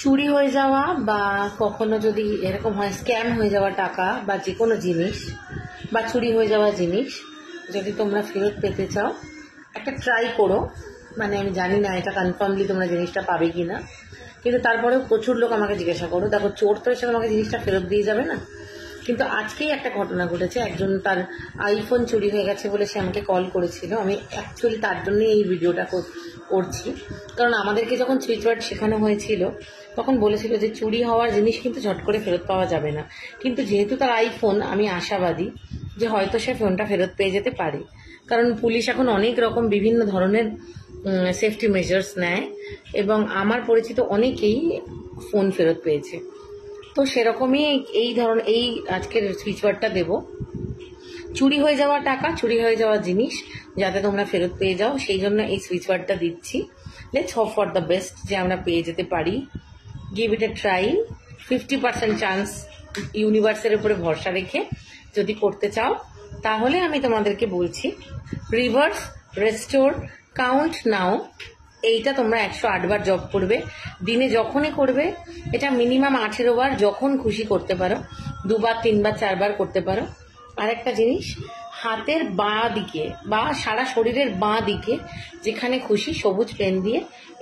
চুরি হয়ে যাওয়া বা কখনো যদি এরকম হয় স্ক্যাম হয়ে যাওয়া টাকা বা যে কোনো জিনিস বা চুরি হয়ে যাওয়া জিনিস যদি তোমরা ফেরত পেতে চাও, একটা ট্রাই করো। মানে আমি জানি না এটা কনফার্মলি তোমরা জিনিসটা পাবে কি না, কিন্তু তারপরেও প্রচুর লোক আমাকে জিজ্ঞাসা করো। দেখো, চোর তো এসে আমাকে জিনিসটা ফেরত দিয়ে যাবে না। কিন্তু আজকেই একটা ঘটনা ঘটেছে, একজন তার আইফোন চুরি হয়ে গেছে বলে সে আমাকে কল করেছিল। আমি অ্যাকচুয়ালি তার জন্যই এই ভিডিওটা করছি, কারণ আমাদেরকে যখন সুইচ ওয়ার্ড শেখানো হয়েছিল তখন বলেছিল যে চুরি হওয়ার জিনিস কিন্তু ঝট করে ফেরত পাওয়া যাবে না। কিন্তু যেহেতু তার আইফোন, আমি আশাবাদী যে হয়তো সে ফোনটা ফেরত পেয়ে যেতে পারে, কারণ পুলিশ এখন অনেক রকম বিভিন্ন ধরনের সেফটি মেজার্স নেয় এবং আমার পরিচিত অনেকেই ফোন ফেরত পেয়েছে। তো সেরকমই এই আজকের সুইচ ওয়ার্ডটা দেবো, চুরি হয়ে যাওয়া টাকা, চুরি হয়ে যাওয়া জিনিস যাতে তোমরা ফেরত পেয়ে যাও, সেই জন্য এই সুইচ ওয়ার্ডটা দিচ্ছি। Let's hope for the best যে আমরা পেয়ে যেতে পারি। Give it A try. 50% chance ইউনিভার্সের উপরে ভরসা রেখে যদি করতে চাও, তাহলে আমি তোমাদেরকে বলছি রিভার্স, রেস্টোর, কাউন্ট নাও, এইটা তোমরা 108 বার জব করবে দিনে। যখনই করবে এটা মিনিমাম 18 বার যখন খুশি করতে পারো, 2 বার 3 বার 4 বার করতে পারো। আর একটা জিনিস, হাতের বাঁ দিকে বা সারা শরীরের বাঁ দিকে যেখানে খুশি সবুজ পেন দিয়ে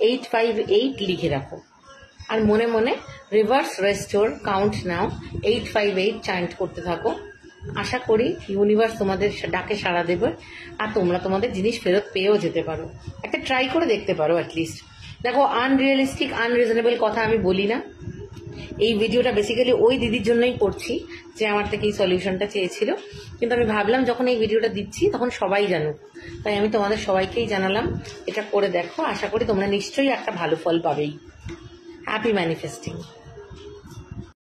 858 লিখে রাখো, আর মনে মনে রিভার্স, রেস্টোর, কাউন্ট নাও, 858 চান্ট করতে থাকো। আশা করি ইউনিভার্স তোমাদের ডাকে সাড়া দেবে আর তোমরা তোমাদের জিনিস ফেরত পেয়েও যেতে পারো। একটা ট্রাই করে দেখতে পারো অ্যাটলিস্ট। দেখো, আনরিয়েলিস্টিক, আনরিজনেবল কথা আমি বলি না। এই ভিডিওটা বেসিক্যালি ওই দিদির জন্যই করছি যে আমার থেকে এই সলিউশনটা চেয়েছিল, কিন্তু আমি ভাবলাম যখন এই ভিডিওটা দিচ্ছি তখন সবাই জানুক, তাই আমি তোমাদের সবাইকেই জানালাম এটা করে দেখো। আশা করি তোমরা নিশ্চয়ই একটা ভালো ফল পাবেই। Happy manifesting.